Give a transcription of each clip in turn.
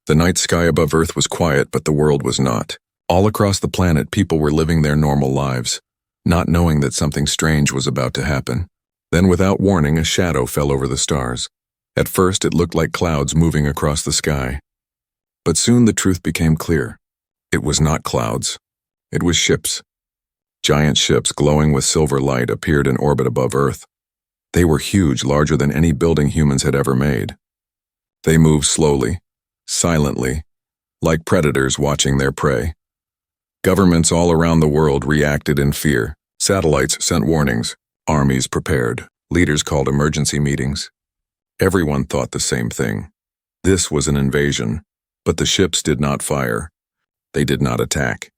The night sky above Earth was quiet, but the world was not. All across the planet, people were living their normal lives, not knowing that something strange was about to happen. Then, without warning, a shadow fell over the stars. At first, it looked like clouds moving across the sky. But soon the truth became clear. It was not clouds. It was ships. Giant ships glowing with silver light appeared in orbit above Earth. They were huge, larger than any building humans had ever made. They moved slowly, silently, like predators watching their prey. Governments all around the world reacted in fear. Satellites sent warnings. Armies prepared. Leaders called emergency meetings. Everyone thought the same thing. This was an invasion, but the ships did not fire. They did not attack.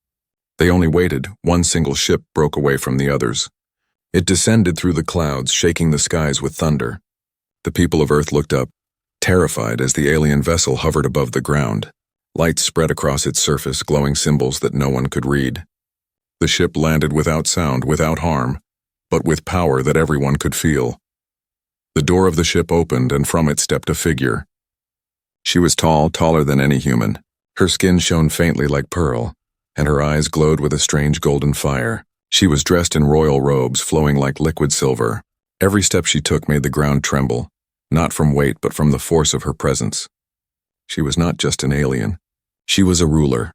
They only waited. One single ship broke away from the others. It descended through the clouds, shaking the skies with thunder. The people of Earth looked up, terrified as the alien vessel hovered above the ground. Lights spread across its surface, glowing symbols that no one could read. The ship landed without sound, without harm, but with power that everyone could feel. The door of the ship opened, and from it stepped a figure. She was tall, taller than any human. Her skin shone faintly like pearl, and her eyes glowed with a strange golden fire. She was dressed in royal robes, flowing like liquid silver. Every step she took made the ground tremble, not from weight but from the force of her presence. She was not just an alien. She was a ruler.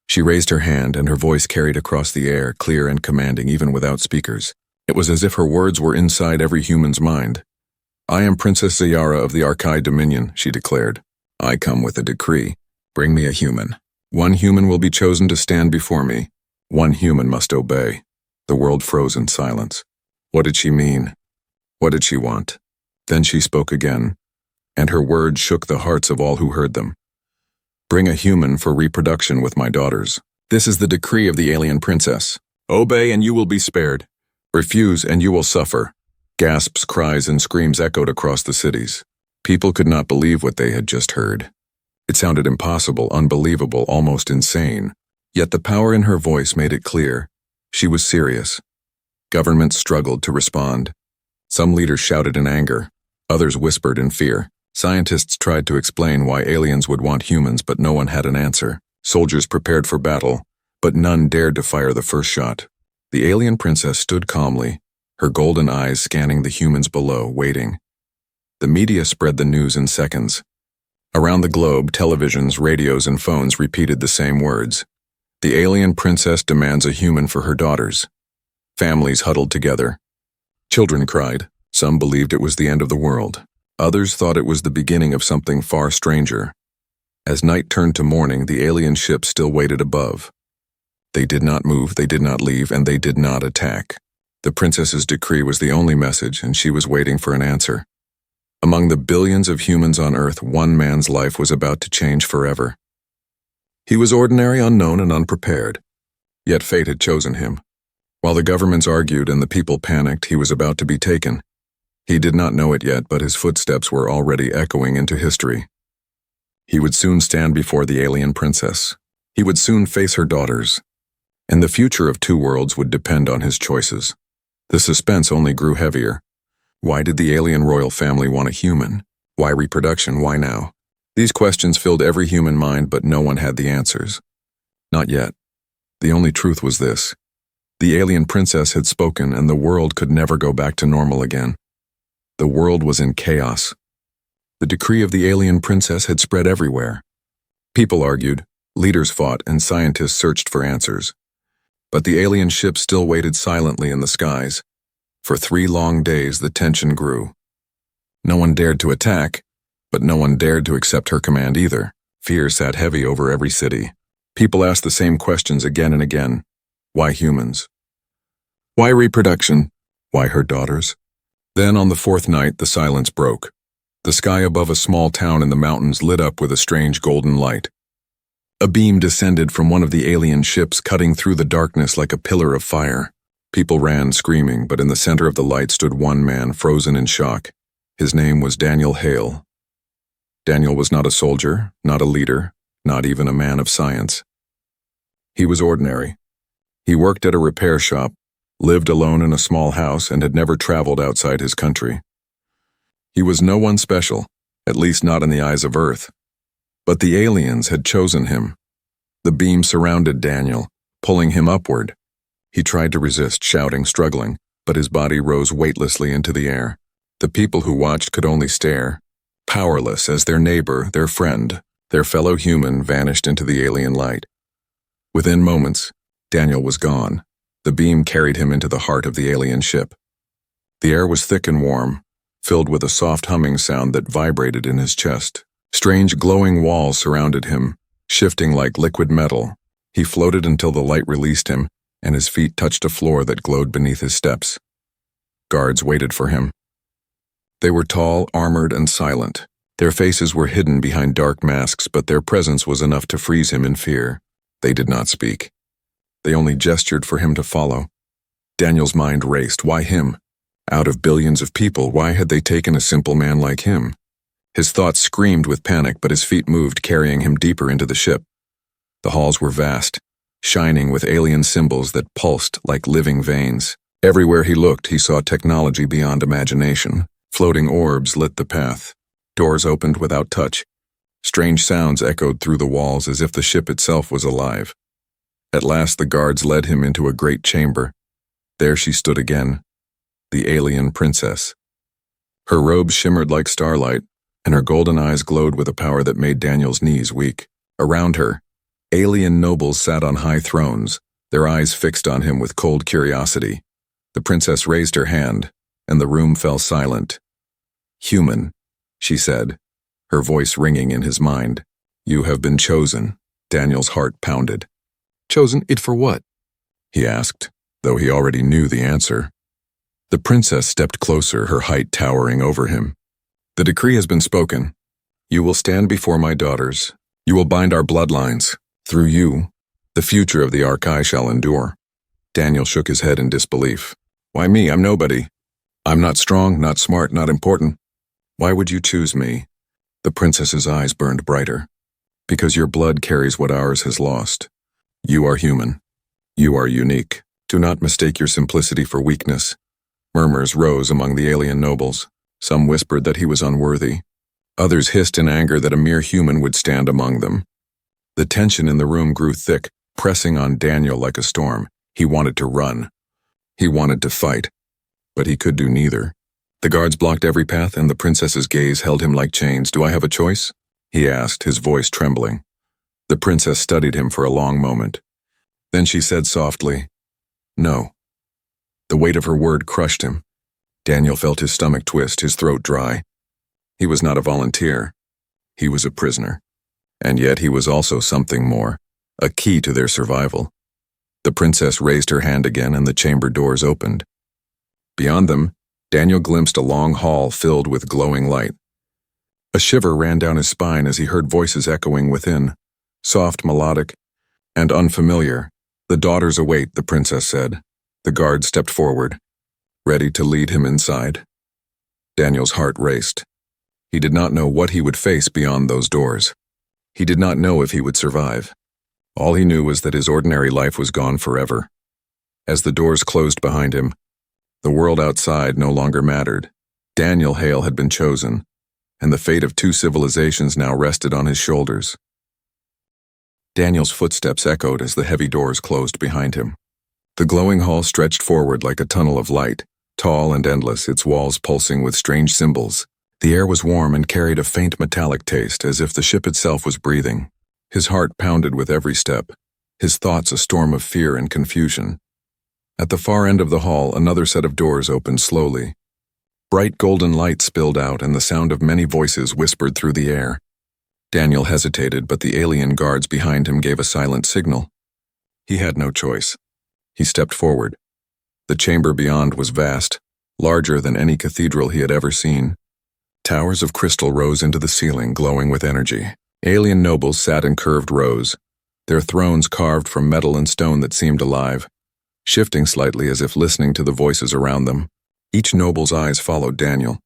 She raised her hand, and her voice carried across the air, clear and commanding even without speakers. It was as if her words were inside every human's mind. "I am Princess Zayara of the Arkai Dominion," she declared. "I come with a decree. Bring me a human. One human will be chosen to stand before me. One human must obey." The world froze in silence. What did she mean? What did she want? Then she spoke again, and her words shook the hearts of all who heard them. "Bring a human for reproduction with my daughters. This is the decree of the alien princess. Obey and you will be spared. Refuse and you will suffer." Gasps, cries, and screams echoed across the cities. People could not believe what they had just heard. It sounded impossible, unbelievable, almost insane. Yet the power in her voice made it clear. She was serious. Governments struggled to respond. Some leaders shouted in anger. Others whispered in fear. Scientists tried to explain why aliens would want humans, but no one had an answer. Soldiers prepared for battle, but none dared to fire the first shot. The alien princess stood calmly, her golden eyes scanning the humans below, waiting. The media spread the news in seconds. Around the globe, televisions, radios, and phones repeated the same words. The alien princess demands a human for her daughters. Families huddled together. Children cried. Some believed it was the end of the world. Others thought it was the beginning of something far stranger. As night turned to morning, the alien ship still waited above. They did not move, they did not leave, and they did not attack. The princess's decree was the only message, and she was waiting for an answer. Among the billions of humans on Earth, one man's life was about to change forever. He was ordinary, unknown, and unprepared. Yet fate had chosen him. While the governments argued and the people panicked, he was about to be taken. He did not know it yet, but his footsteps were already echoing into history. He would soon stand before the alien princess. He would soon face her daughters. And the future of two worlds would depend on his choices. The suspense only grew heavier. Why did the alien royal family want a human? Why reproduction? Why now? These questions filled every human mind, but no one had the answers. Not yet. The only truth was this. The alien princess had spoken, and the world could never go back to normal again. The world was in chaos. The decree of the alien princess had spread everywhere. People argued, leaders fought, and scientists searched for answers. But the alien ship still waited silently in the skies. For 3 long days, the tension grew. No one dared to attack, but no one dared to accept her command either. Fear sat heavy over every city. People asked the same questions again and again. Why humans? Why reproduction? Why her daughters? Then on the 4th night, the silence broke. The sky above a small town in the mountains lit up with a strange golden light. A beam descended from one of the alien ships, cutting through the darkness like a pillar of fire. People ran, screaming, but in the center of the light stood one man, frozen in shock. His name was Daniel Hale. Daniel was not a soldier, not a leader, not even a man of science. He was ordinary. He worked at a repair shop, lived alone in a small house, and had never traveled outside his country. He was no one special, at least not in the eyes of Earth. But the aliens had chosen him. The beam surrounded Daniel, pulling him upward. He tried to resist, shouting, struggling, but his body rose weightlessly into the air. The people who watched could only stare, powerless as their neighbor, their friend, their fellow human vanished into the alien light. Within moments, Daniel was gone. The beam carried him into the heart of the alien ship. The air was thick and warm, filled with a soft humming sound that vibrated in his chest. Strange glowing walls surrounded him, shifting like liquid metal. He floated until the light released him, and his feet touched a floor that glowed beneath his steps. Guards waited for him. They were tall, armored, and silent. Their faces were hidden behind dark masks, but their presence was enough to freeze him in fear. They did not speak. They only gestured for him to follow. Daniel's mind raced. Why him? Out of billions of people, why had they taken a simple man like him? His thoughts screamed with panic, but his feet moved, carrying him deeper into the ship. The halls were vast, shining with alien symbols that pulsed like living veins. Everywhere he looked, he saw technology beyond imagination. Floating orbs lit the path. Doors opened without touch. Strange sounds echoed through the walls as if the ship itself was alive. At last the guards led him into a great chamber. There she stood again, the alien princess. Her robes shimmered like starlight, and her golden eyes glowed with a power that made Daniel's knees weak. Around her, alien nobles sat on high thrones, their eyes fixed on him with cold curiosity. The princess raised her hand, and the room fell silent. "Human," she said, her voice ringing in his mind. "You have been chosen." Daniel's heart pounded. "Chosen it for what?" he asked, though he already knew the answer. The princess stepped closer, her height towering over him. "The decree has been spoken. You will stand before my daughters. You will bind our bloodlines. Through you, the future of the Archai shall endure." Daniel shook his head in disbelief. "Why me? I'm nobody. I'm not strong, not smart, not important. Why would you choose me?" The princess's eyes burned brighter. "Because your blood carries what ours has lost. You are human. You are unique. Do not mistake your simplicity for weakness." Murmurs rose among the alien nobles. Some whispered that he was unworthy. Others hissed in anger that a mere human would stand among them. The tension in the room grew thick, pressing on Daniel like a storm. He wanted to run. He wanted to fight. But he could do neither. The guards blocked every path, and the princess's gaze held him like chains. "Do I have a choice?" he asked, his voice trembling. The princess studied him for a long moment. Then she said softly, "No." The weight of her word crushed him. Daniel felt his stomach twist, his throat dry. He was not a volunteer. He was a prisoner. And yet he was also something more, a key to their survival. The princess raised her hand again, and the chamber doors opened. Beyond them, Daniel glimpsed a long hall filled with glowing light. A shiver ran down his spine as he heard voices echoing within, soft, melodic, and unfamiliar. "The daughters await," the princess said. The guard stepped forward, ready to lead him inside. Daniel's heart raced. He did not know what he would face beyond those doors. He did not know if he would survive. All he knew was that his ordinary life was gone forever. As the doors closed behind him, the world outside no longer mattered. Daniel Hale had been chosen, and the fate of 2 civilizations now rested on his shoulders. Daniel's footsteps echoed as the heavy doors closed behind him. The glowing hall stretched forward like a tunnel of light, tall and endless, its walls pulsing with strange symbols. The air was warm and carried a faint metallic taste, as if the ship itself was breathing. His heart pounded with every step, his thoughts a storm of fear and confusion. At the far end of the hall, another set of doors opened slowly. Bright golden light spilled out, and the sound of many voices whispered through the air. Daniel hesitated, but the alien guards behind him gave a silent signal. He had no choice. He stepped forward. The chamber beyond was vast, larger than any cathedral he had ever seen. Towers of crystal rose into the ceiling, glowing with energy. Alien nobles sat in curved rows, their thrones carved from metal and stone that seemed alive, shifting slightly as if listening to the voices around them. Each noble's eyes followed Daniel.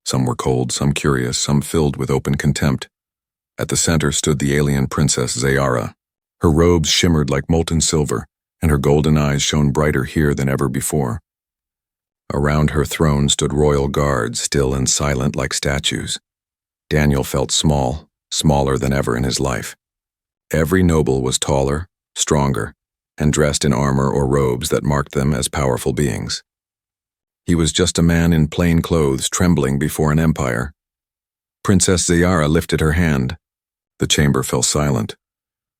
Some were cold, some curious, some filled with open contempt. At the center stood the alien princess Zayara. Her robes shimmered like molten silver, and her golden eyes shone brighter here than ever before. Around her throne stood royal guards, still and silent like statues. Daniel felt small, smaller than ever in his life. Every noble was taller, stronger, and dressed in armor or robes that marked them as powerful beings. He was just a man in plain clothes trembling before an empire. Princess Ziyara lifted her hand. The chamber fell silent.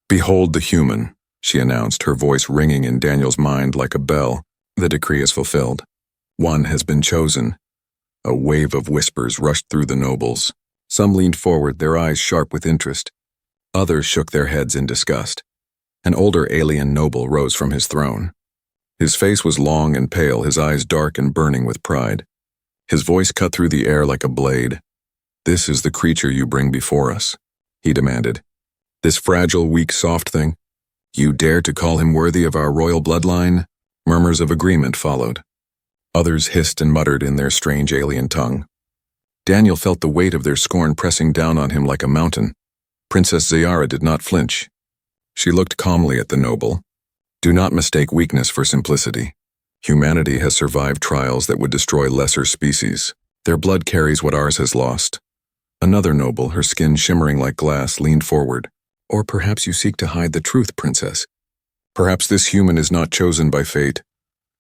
"Behold the human," she announced, her voice ringing in Daniel's mind like a bell. "The decree is fulfilled. One has been chosen." A wave of whispers rushed through the nobles. Some leaned forward, their eyes sharp with interest. Others shook their heads in disgust. An older alien noble rose from his throne. His face was long and pale, his eyes dark and burning with pride. His voice cut through the air like a blade. "This is the creature you bring before us," he demanded. "This fragile, weak, soft thing? You dare to call him worthy of our royal bloodline?" Murmurs of agreement followed. Others hissed and muttered in their strange alien tongue. Daniel felt the weight of their scorn pressing down on him like a mountain. Princess Ziyara did not flinch. She looked calmly at the noble. "Do not mistake weakness for simplicity. Humanity has survived trials that would destroy lesser species. Their blood carries what ours has lost." Another noble, her skin shimmering like glass, leaned forward. "Or perhaps you seek to hide the truth, princess. Perhaps this human is not chosen by fate,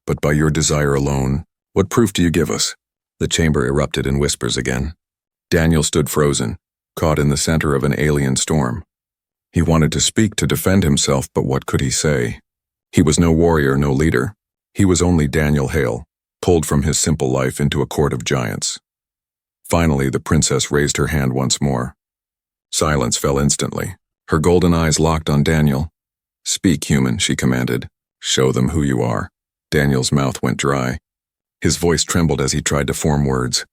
but by your desire alone. What proof do you give us?" The chamber erupted in whispers again. Daniel stood frozen, caught in the center of an alien storm. He wanted to speak to defend himself, but what could he say? He was no warrior, no leader. He was only Daniel Hale, pulled from his simple life into a court of giants. Finally, the princess raised her hand once more. Silence fell instantly. Her golden eyes locked on Daniel. "Speak, human," she commanded. "Show them who you are." Daniel's mouth went dry. His voice trembled as he tried to form words.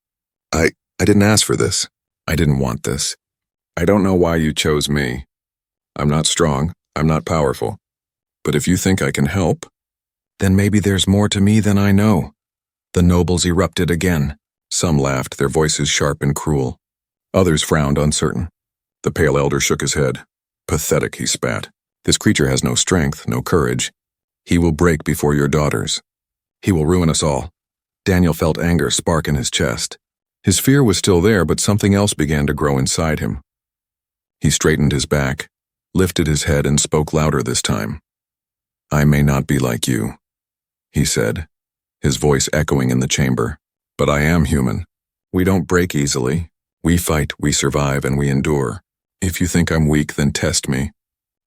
I didn't ask for this. I didn't want this. I don't know why you chose me. I'm not strong. I'm not powerful. But if you think I can help, then maybe there's more to me than I know." The nobles erupted again. Some laughed, their voices sharp and cruel. Others frowned, uncertain. The pale elder shook his head. "Pathetic," he spat. "This creature has no strength, no courage. He will break before your daughters. He will ruin us all." Daniel felt anger spark in his chest. His fear was still there, but something else began to grow inside him. He straightened his back, lifted his head, and spoke louder this time. "I may not be like you," he said, his voice echoing in the chamber, "but I am human. We don't break easily. We fight, we survive, and we endure. If you think I'm weak, then test me.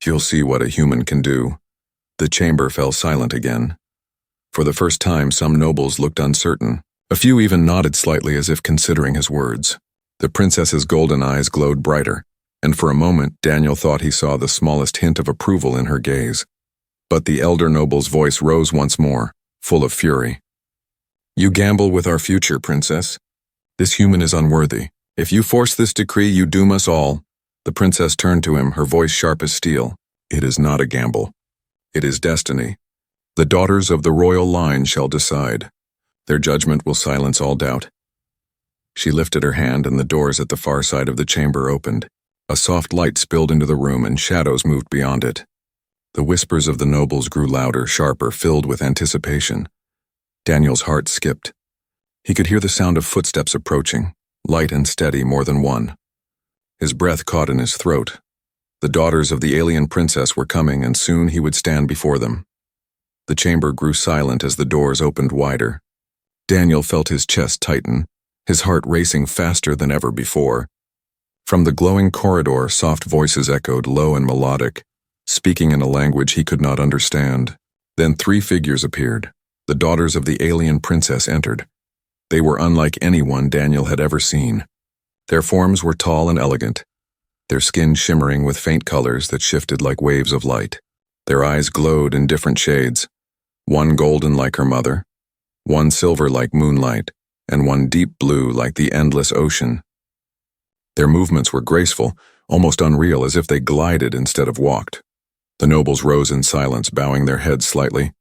You'll see what a human can do." The chamber fell silent again. For the first time, some nobles looked uncertain. A few even nodded slightly as if considering his words. The princess's golden eyes glowed brighter, and for a moment Daniel thought he saw the smallest hint of approval in her gaze. But the elder noble's voice rose once more, full of fury. "You gamble with our future, princess. This human is unworthy. If you force this decree, you doom us all." The princess turned to him, her voice sharp as steel. "It is not a gamble. It is destiny. The daughters of the royal line shall decide. Their judgment will silence all doubt." She lifted her hand, and the doors at the far side of the chamber opened. A soft light spilled into the room, and shadows moved beyond it. The whispers of the nobles grew louder, sharper, filled with anticipation. Daniel's heart skipped. He could hear the sound of footsteps approaching, light and steady, more than one. His breath caught in his throat. The daughters of the alien princess were coming, and soon he would stand before them. The chamber grew silent as the doors opened wider. Daniel felt his chest tighten, his heart racing faster than ever before. From the glowing corridor, soft voices echoed, low and melodic, speaking in a language he could not understand. Then 3 figures appeared. The daughters of the alien princess entered. They were unlike anyone Daniel had ever seen. Their forms were tall and elegant, their skin shimmering with faint colors that shifted like waves of light. Their eyes glowed in different shades, one golden like her mother, one silver like moonlight, and one deep blue like the endless ocean. Their movements were graceful, almost unreal, as if they glided instead of walked. The nobles rose in silence, bowing their heads slightly.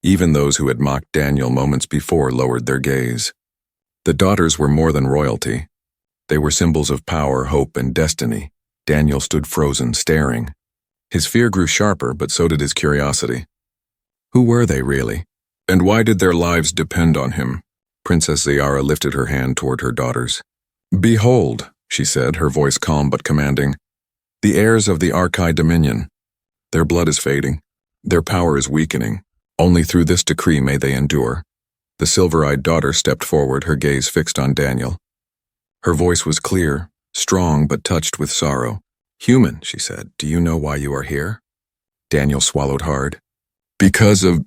Even those who had mocked Daniel moments before lowered their gaze. The daughters were more than royalty. They were symbols of power, hope, and destiny. Daniel stood frozen, staring. His fear grew sharper, but so did his curiosity. Who were they, really? And why did their lives depend on him? Princess Ziyara lifted her hand toward her daughters. "Behold," she said, her voice calm but commanding, The heirs of the Archai Dominion. Their blood is fading. Their power is weakening. Only through this decree may they endure. The silver-eyed daughter stepped forward, her gaze fixed on Daniel. Her voice was clear, strong, but touched with sorrow. "Human," she said, "do you know why you are here?" Daniel swallowed hard. "Because of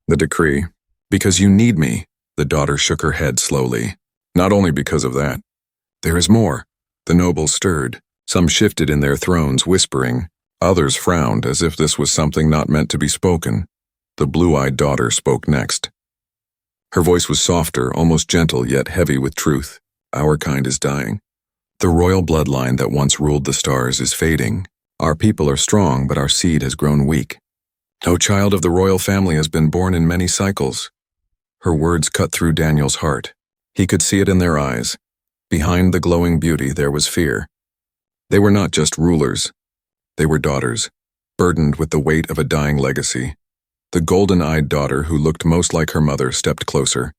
the decree. Because you need me." The daughter shook her head slowly. "Not only because of that. There is more." The nobles stirred. Some shifted in their thrones, whispering. Others frowned, as if this was something not meant to be spoken. The blue-eyed daughter spoke next. Her voice was softer, almost gentle, yet heavy with truth. "Our kind is dying. The royal bloodline that once ruled the stars is fading. Our people are strong, but our seed has grown weak. No child of the royal family has been born in many cycles." Her words cut through Daniel's heart. He could see it in their eyes. Behind the glowing beauty there was fear. They were not just rulers. They were daughters, burdened with the weight of a dying legacy. The golden-eyed daughter, who looked most like her mother, stepped closer.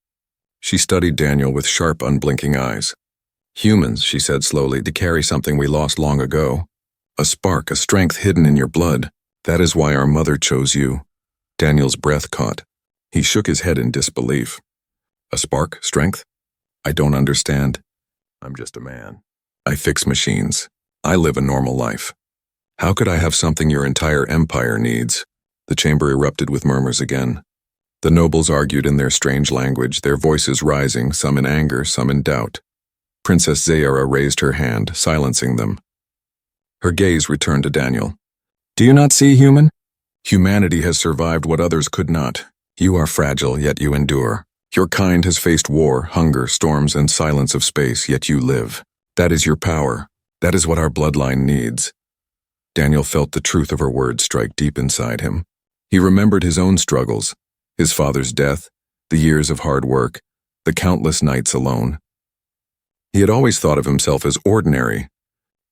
She studied Daniel with sharp, unblinking eyes. "Humans," she said slowly, "to carry something we lost long ago. A spark, a strength hidden in your blood. That is why our mother chose you." Daniel's breath caught. He shook his head in disbelief. "A spark? Strength? I don't understand. I'm just a man. I fix machines. I live a normal life. How could I have something your entire empire needs?" The chamber erupted with murmurs again. The nobles argued in their strange language, their voices rising, some in anger, some in doubt. Princess Zayara raised her hand, silencing them. Her gaze returned to Daniel. "Do you not see, human? Humanity has survived what others could not. You are fragile, yet you endure. Your kind has faced war, hunger, storms, and silence of space, yet you live. That is your power. That is what our bloodline needs." Daniel felt the truth of her words strike deep inside him. He remembered his own struggles, his father's death, the years of hard work, the countless nights alone. He had always thought of himself as ordinary,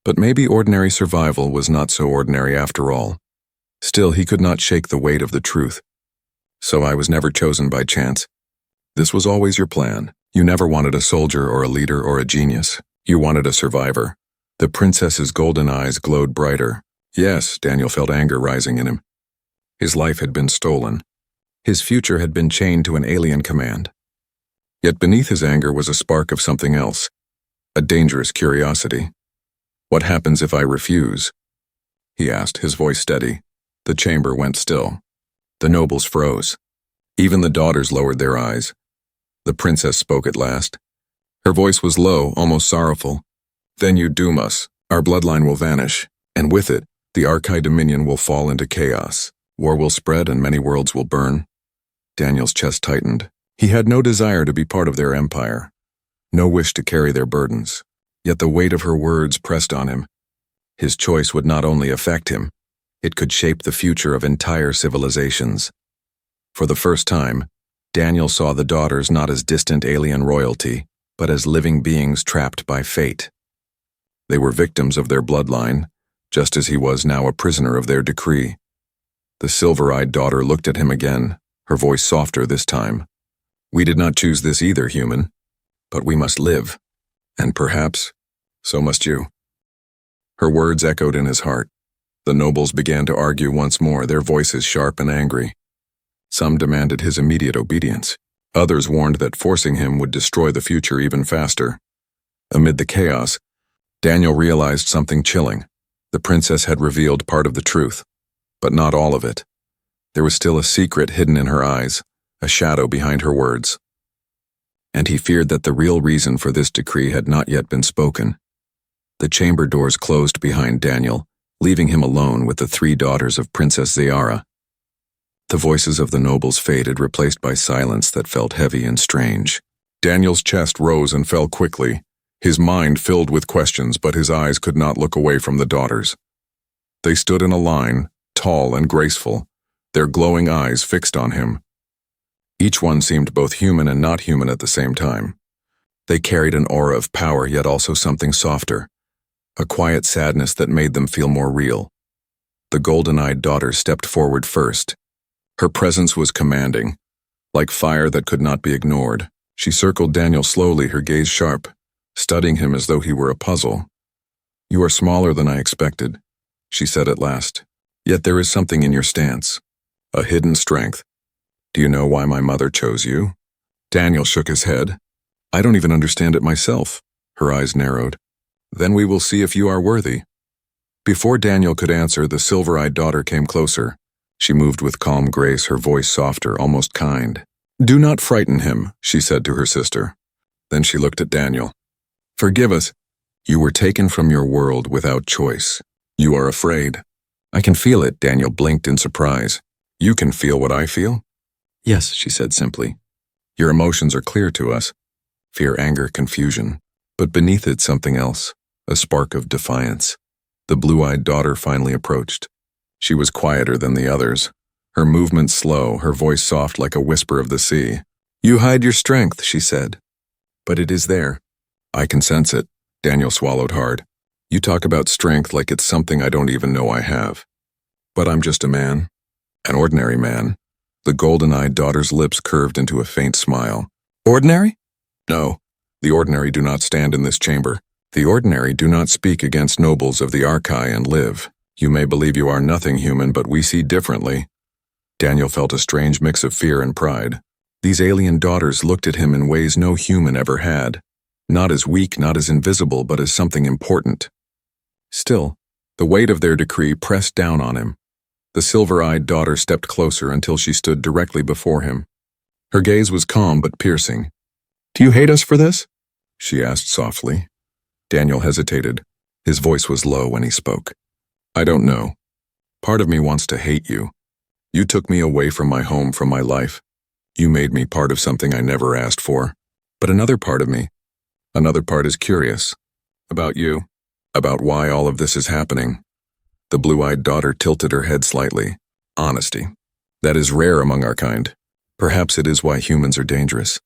but maybe ordinary survival was not so ordinary after all. Still, he could not shake the weight of the truth. "So I was never chosen by chance. This was always your plan. You never wanted a soldier or a leader or a genius. You wanted a survivor." The princess's golden eyes glowed brighter. Yes, Daniel felt anger rising in him. His life had been stolen. His future had been chained to an alien command. Yet beneath his anger was a spark of something else, a dangerous curiosity. "What happens if I refuse?" he asked, his voice steady. The chamber went still. The nobles froze. Even the daughters lowered their eyes. The princess spoke at last. Her voice was low, almost sorrowful. "Then you doom us. Our bloodline will vanish, and with it, the Archai Dominion will fall into chaos. War will spread and many worlds will burn." Daniel's chest tightened. He had no desire to be part of their empire, no wish to carry their burdens. Yet the weight of her words pressed on him. His choice would not only affect him, it could shape the future of entire civilizations. For the first time, Daniel saw the daughters not as distant alien royalty, but as living beings trapped by fate. They were victims of their bloodline, just as he was now a prisoner of their decree. The silver-eyed daughter looked at him again, her voice softer this time. "We did not choose this either, human. But we must live. And perhaps, so must you." Her words echoed in his heart. The nobles began to argue once more, their voices sharp and angry. Some demanded his immediate obedience. Others warned that forcing him would destroy the future even faster. Amid the chaos, Daniel realized something chilling. The princess had revealed part of the truth, but not all of it. There was still a secret hidden in her eyes, a shadow behind her words. And he feared that the real reason for this decree had not yet been spoken. The chamber doors closed behind Daniel, leaving him alone with the three daughters of Princess Zayara. The voices of the nobles faded, replaced by silence that felt heavy and strange. Daniel's chest rose and fell quickly, his mind filled with questions, but his eyes could not look away from the daughters. They stood in a line, tall and graceful, their glowing eyes fixed on him. Each one seemed both human and not human at the same time. They carried an aura of power, yet also something softer, a quiet sadness that made them feel more real. The golden-eyed daughter stepped forward first. Her presence was commanding, like fire that could not be ignored. She circled Daniel slowly, her gaze sharp, studying him as though he were a puzzle. "You are smaller than I expected. she said at last. Yet there is something in your stance. A hidden strength. Do you know why my mother chose you? Daniel shook his head. I don't even understand it myself. Her eyes narrowed. Then we will see if you are worthy. Before Daniel could answer, the silver-eyed daughter came closer. She moved with calm grace, her voice softer, almost kind. Do not frighten him, she said to her sister. Then she looked at Daniel. Forgive us. You were taken from your world without choice. You are afraid. I can feel it, Daniel blinked in surprise. You can feel what I feel? Yes, she said simply. Your emotions are clear to us. Fear, anger, confusion. But beneath it something else, a spark of defiance. The blue-eyed daughter finally approached. She was quieter than the others. Her movements slow, her voice soft like a whisper of the sea. You hide your strength, she said. But it is there. I can sense it. Daniel swallowed hard. You talk about strength like it's something I don't even know I have. But I'm just a man. An ordinary man. The golden-eyed daughter's lips curved into a faint smile. Ordinary? No. The ordinary do not stand in this chamber. The ordinary do not speak against nobles of the Archai and live. You may believe you are nothing human, but we see differently. Daniel felt a strange mix of fear and pride. These alien daughters looked at him in ways no human ever had. Not as weak, not as invisible, but as something important. Still, the weight of their decree pressed down on him. The silver-eyed daughter stepped closer until she stood directly before him. Her gaze was calm but piercing. Do you hate us for this? She asked softly. Daniel hesitated. His voice was low when he spoke. I don't know. Part of me wants to hate you. You took me away from my home, from my life. You made me part of something I never asked for. But another part is curious. About you. About why all of this is happening. The blue-eyed daughter tilted her head slightly. Honesty. That is rare among our kind. Perhaps it is why humans are dangerous.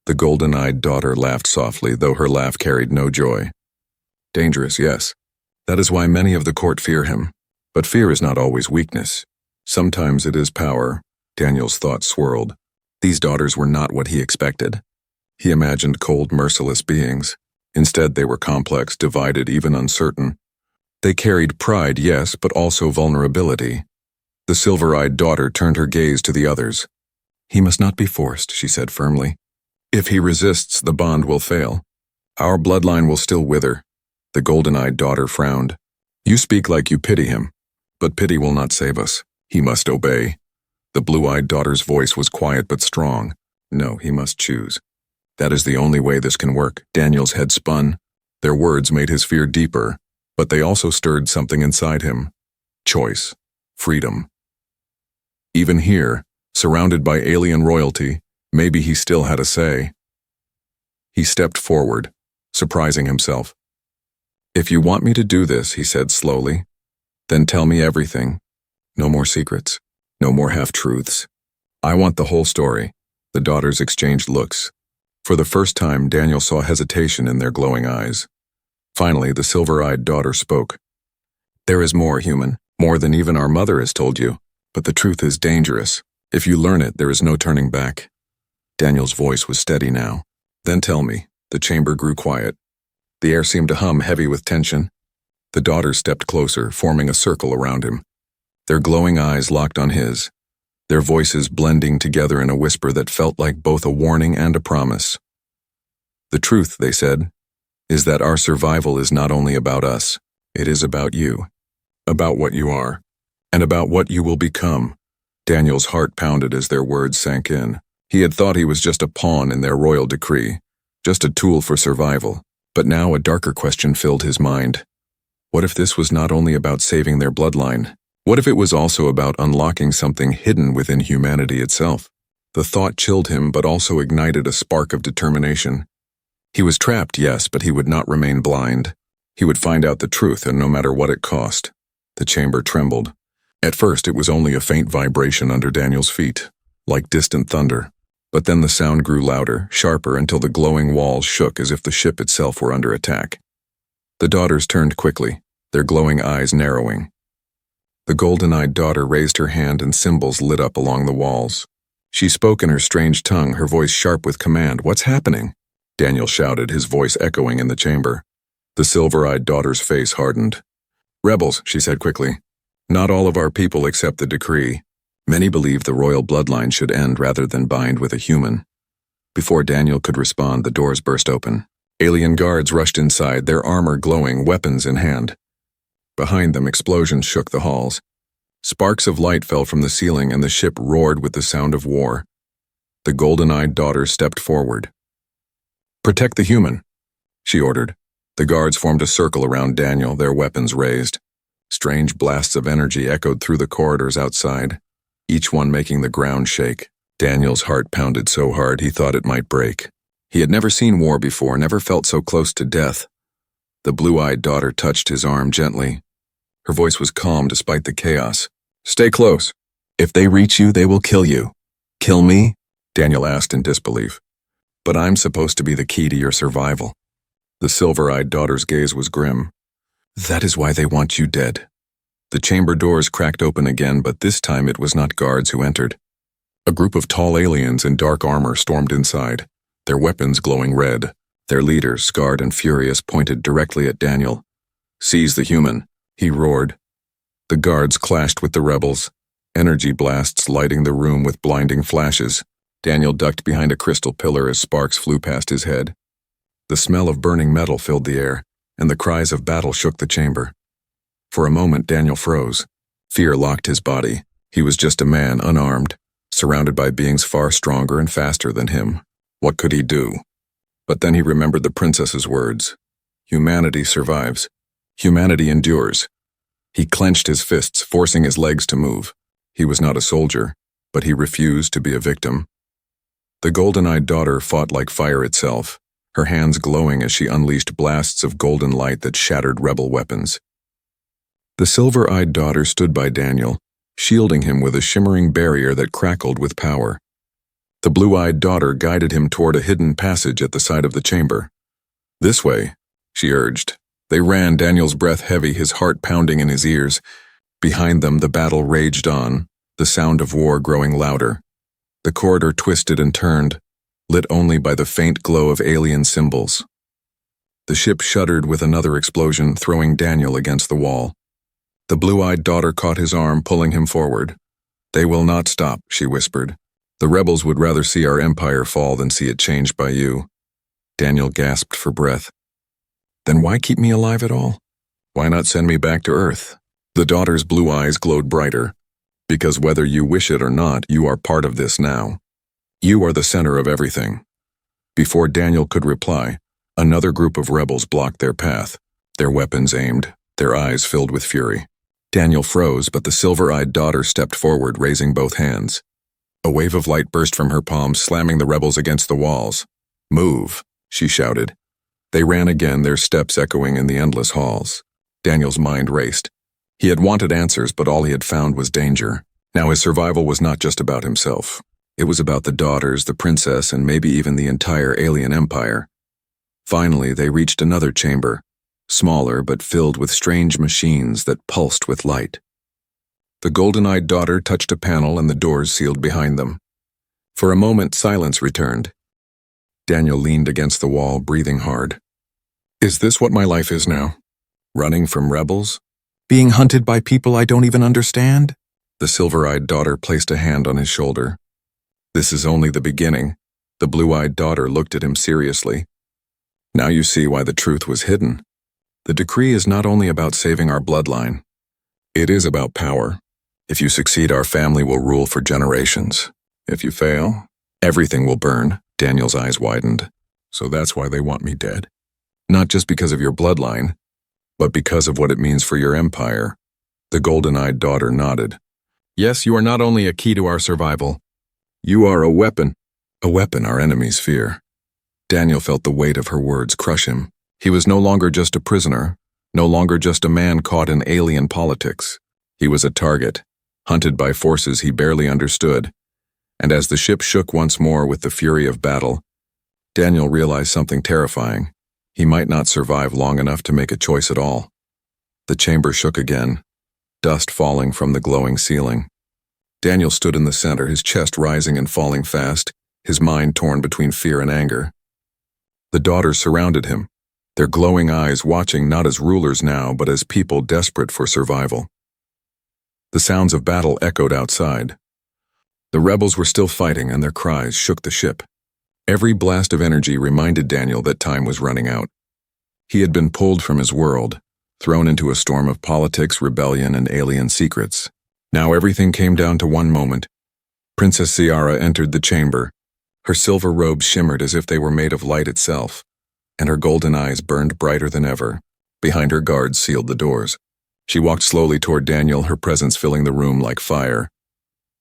The golden-eyed daughter laughed softly, though her laugh carried no joy. Dangerous, yes. That is why many of the court fear him. But fear is not always weakness. Sometimes it is power. Daniel's thoughts swirled. These daughters were not what he expected. He imagined cold, merciless beings. Instead, they were complex, divided, even uncertain. They carried pride, yes, but also vulnerability. The silver-eyed daughter turned her gaze to the others. He must not be forced, she said firmly. If he resists, the bond will fail. Our bloodline will still wither. The golden-eyed daughter frowned. You speak like you pity him, but pity will not save us. He must obey. The blue-eyed daughter's voice was quiet but strong. No, he must choose. That is the only way this can work. Daniel's head spun. Their words made his fear deeper, but they also stirred something inside him. Choice. Freedom. Even here, surrounded by alien royalty, maybe he still had a say. He stepped forward, surprising himself. If you want me to do this, he said slowly, then tell me everything. No more secrets. No more half-truths. I want the whole story. The daughters exchanged looks. For the first time, Daniel saw hesitation in their glowing eyes. Finally, the silver-eyed daughter spoke. There is more, human, more than even our mother has told you. But the truth is dangerous. If you learn it, there is no turning back. Daniel's voice was steady now. Then tell me. The chamber grew quiet. The air seemed to hum, heavy with tension. The daughters stepped closer, forming a circle around him. Their glowing eyes locked on his, their voices blending together in a whisper that felt like both a warning and a promise. The truth, they said, is that our survival is not only about us, it is about you, about what you are, and about what you will become. Daniel's heart pounded as their words sank in. He had thought he was just a pawn in their royal decree, just a tool for survival. But now a darker question filled his mind. What if this was not only about saving their bloodline? What if it was also about unlocking something hidden within humanity itself? The thought chilled him but also ignited a spark of determination. He was trapped, yes, but he would not remain blind. He would find out the truth, and no matter what it cost. The chamber trembled. At first it was only a faint vibration under Daniel's feet, like distant thunder. But then the sound grew louder, sharper, until the glowing walls shook as if the ship itself were under attack. The daughters turned quickly, their glowing eyes narrowing. The golden-eyed daughter raised her hand and symbols lit up along the walls. She spoke in her strange tongue, her voice sharp with command. What's happening? Daniel shouted, his voice echoing in the chamber. The silver-eyed daughter's face hardened. Rebels, she said quickly. Not all of our people accept the decree. Many believe the royal bloodline should end rather than bind with a human. Before Daniel could respond, the doors burst open. Alien guards rushed inside, their armor glowing, weapons in hand. Behind them, explosions shook the halls. Sparks of light fell from the ceiling, and the ship roared with the sound of war. The golden-eyed daughter stepped forward. "Protect the human," she ordered. The guards formed a circle around Daniel, their weapons raised. Strange blasts of energy echoed through the corridors outside, each one making the ground shake. Daniel's heart pounded so hard he thought it might break. He had never seen war before, never felt so close to death. The blue-eyed daughter touched his arm gently. Her voice was calm despite the chaos. "Stay close. If they reach you, they will kill you." "Kill me?" Daniel asked in disbelief. "But I'm supposed to be the key to your survival." The silver-eyed daughter's gaze was grim. "That is why they want you dead." The chamber doors cracked open again, but this time it was not guards who entered. A group of tall aliens in dark armor stormed inside, their weapons glowing red. Their leader, scarred and furious, pointed directly at Daniel. "Seize the human," he roared. The guards clashed with the rebels, energy blasts lighting the room with blinding flashes. Daniel ducked behind a crystal pillar as sparks flew past his head. The smell of burning metal filled the air, and the cries of battle shook the chamber. For a moment, Daniel froze. Fear locked his body. He was just a man, unarmed, surrounded by beings far stronger and faster than him. What could he do? But then he remembered the princess's words. Humanity survives. Humanity endures. He clenched his fists, forcing his legs to move. He was not a soldier, but he refused to be a victim. The golden-eyed daughter fought like fire itself, her hands glowing as she unleashed blasts of golden light that shattered rebel weapons. The silver-eyed daughter stood by Daniel, shielding him with a shimmering barrier that crackled with power. The blue-eyed daughter guided him toward a hidden passage at the side of the chamber. "This way," she urged. They ran, Daniel's breath heavy, his heart pounding in his ears. Behind them, the battle raged on, the sound of war growing louder. The corridor twisted and turned, lit only by the faint glow of alien symbols. The ship shuddered with another explosion, throwing Daniel against the wall. The blue-eyed daughter caught his arm, pulling him forward. "They will not stop," she whispered. "The rebels would rather see our empire fall than see it changed by you." Daniel gasped for breath. "Then why keep me alive at all? Why not send me back to Earth?" The daughter's blue eyes glowed brighter. "Because whether you wish it or not, you are part of this now. You are the center of everything." Before Daniel could reply, another group of rebels blocked their path, their weapons aimed, their eyes filled with fury. Daniel froze, but the silver-eyed daughter stepped forward, raising both hands. A wave of light burst from her palms, slamming the rebels against the walls. "Move," she shouted. They ran again, their steps echoing in the endless halls. Daniel's mind raced. He had wanted answers, but all he had found was danger. Now his survival was not just about himself. It was about the daughters, the princess, and maybe even the entire alien empire. Finally, they reached another chamber, smaller but filled with strange machines that pulsed with light. The golden-eyed daughter touched a panel and the doors sealed behind them. For a moment, silence returned. Daniel leaned against the wall, breathing hard. Is this what my life is now? Running from rebels? Being hunted by people I don't even understand? The silver-eyed daughter placed a hand on his shoulder. This is only the beginning. The blue-eyed daughter looked at him seriously. Now you see why the truth was hidden. The decree is not only about saving our bloodline. It is about power. If you succeed, our family will rule for generations. If you fail, everything will burn. Daniel's eyes widened. So that's why they want me dead. Not just because of your bloodline, but because of what it means for your empire. The golden-eyed daughter nodded. Yes, you are not only a key to our survival. You are a weapon our enemies fear. Daniel felt the weight of her words crush him. He was no longer just a prisoner, no longer just a man caught in alien politics. He was a target, hunted by forces he barely understood. And as the ship shook once more with the fury of battle, Daniel realized something terrifying. He might not survive long enough to make a choice at all. The chamber shook again, dust falling from the glowing ceiling. Daniel stood in the center, his chest rising and falling fast, his mind torn between fear and anger. The daughters surrounded him, their glowing eyes watching not as rulers now but as people desperate for survival. The sounds of battle echoed outside. The rebels were still fighting, and their cries shook the ship. Every blast of energy reminded Daniel that time was running out. He had been pulled from his world, thrown into a storm of politics, rebellion, and alien secrets. Now everything came down to one moment. Princess Ziara entered the chamber. Her silver robes shimmered as if they were made of light itself, and her golden eyes burned brighter than ever. Behind her, guards sealed the doors. She walked slowly toward Daniel, her presence filling the room like fire.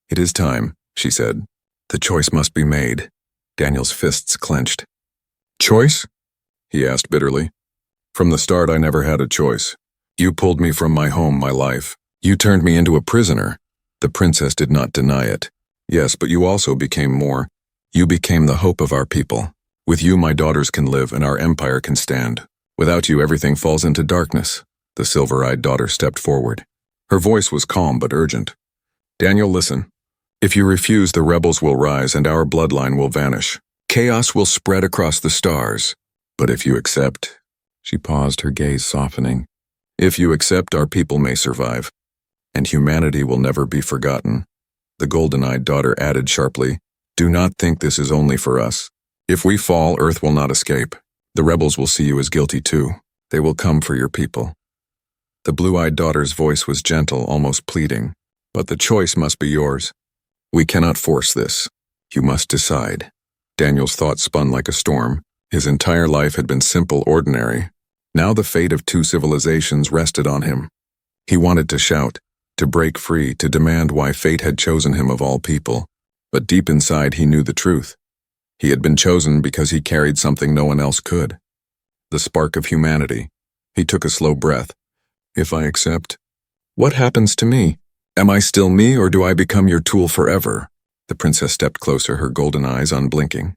"It is time," she said. "The choice must be made." Daniel's fists clenched. "Choice?" he asked bitterly. "From the start, I never had a choice. You pulled me from my home, my life. You turned me into a prisoner." The princess did not deny it. "Yes, but you also became more. You became the hope of our people. With you, my daughters can live and our empire can stand. Without you, everything falls into darkness." The silver-eyed daughter stepped forward. Her voice was calm but urgent. "Daniel, listen. If you refuse, the rebels will rise and our bloodline will vanish. Chaos will spread across the stars. But if you accept—" She paused, her gaze softening. "If you accept, our people may survive, and humanity will never be forgotten." The golden-eyed daughter added sharply, "Do not think this is only for us. If we fall, Earth will not escape. The rebels will see you as guilty too. They will come for your people." The blue-eyed daughter's voice was gentle, almost pleading. "But the choice must be yours. We cannot force this. You must decide." Daniel's thoughts spun like a storm. His entire life had been simple, ordinary. Now the fate of two civilizations rested on him. He wanted to shout, to break free, to demand why fate had chosen him of all people. But deep inside he knew the truth. He had been chosen because he carried something no one else could. The spark of humanity. He took a slow breath. "If I accept, what happens to me? Am I still me, or do I become your tool forever?" The princess stepped closer, her golden eyes unblinking.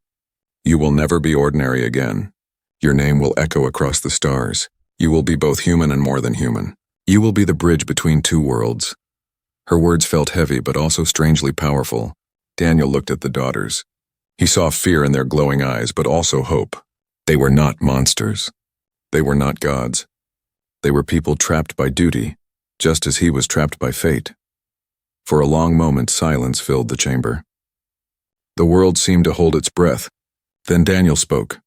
"You will never be ordinary again. Your name will echo across the stars. You will be both human and more than human. You will be the bridge between two worlds." Her words felt heavy but also strangely powerful. Daniel looked at the daughters. He saw fear in their glowing eyes, but also hope. They were not monsters. They were not gods. They were people trapped by duty, just as he was trapped by fate. For a long moment, silence filled the chamber. The world seemed to hold its breath. Then Daniel spoke.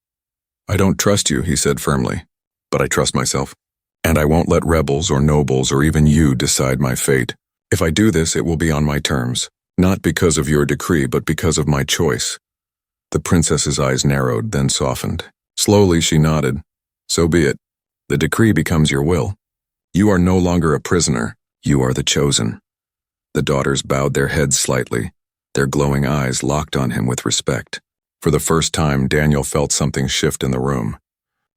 "I don't trust you," he said firmly, "but I trust myself. And I won't let rebels or nobles or even you decide my fate. If I do this, it will be on my terms, not because of your decree, but because of my choice." The princess's eyes narrowed, then softened. Slowly she nodded. "So be it. The decree becomes your will. You are no longer a prisoner. You are the chosen." The daughters bowed their heads slightly, their glowing eyes locked on him with respect. For the first time, Daniel felt something shift in the room.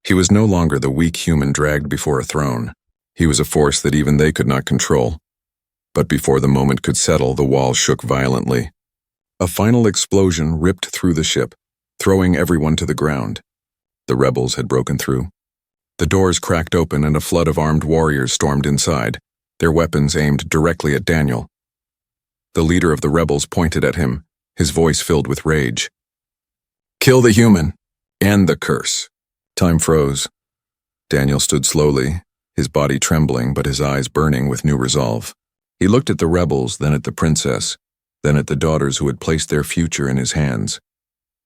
He was no longer the weak human dragged before a throne. He was a force that even they could not control. But before the moment could settle, the walls shook violently. A final explosion ripped through the ship, throwing everyone to the ground. The rebels had broken through. The doors cracked open and a flood of armed warriors stormed inside, their weapons aimed directly at Daniel. The leader of the rebels pointed at him, his voice filled with rage. "Kill the human! End the curse!" Time froze. Daniel stood slowly, his body trembling but his eyes burning with new resolve. He looked at the rebels, then at the princess, then at the daughters who had placed their future in his hands.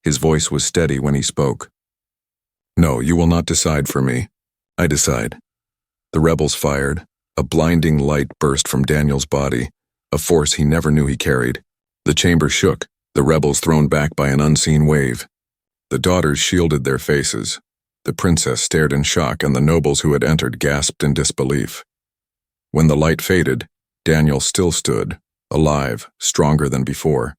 His voice was steady when he spoke. "No, you will not decide for me. I decide." The rebels fired. A blinding light burst from Daniel's body, a force he never knew he carried. The chamber shook, the rebels thrown back by an unseen wave. The daughters shielded their faces. The princess stared in shock, and the nobles who had entered gasped in disbelief. When the light faded, Daniel still stood, alive, stronger than before.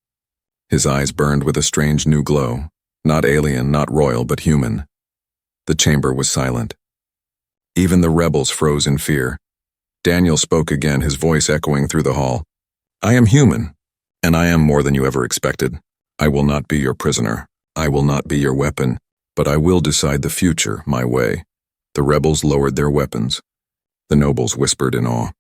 His eyes burned with a strange new glow, not alien, not royal, but human. The chamber was silent. Even the rebels froze in fear. Daniel spoke again, his voice echoing through the hall. "I am human, and I am more than you ever expected. I will not be your prisoner. I will not be your weapon, but I will decide the future my way." The rebels lowered their weapons. The nobles whispered in awe.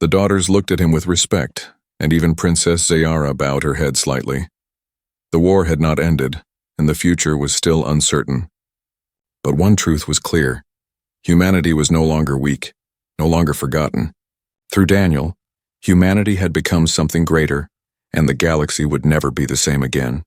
The daughters looked at him with respect, and even Princess Ziara bowed her head slightly. The war had not ended, and the future was still uncertain. But one truth was clear. Humanity was no longer weak, no longer forgotten. Through Daniel, humanity had become something greater, and the galaxy would never be the same again.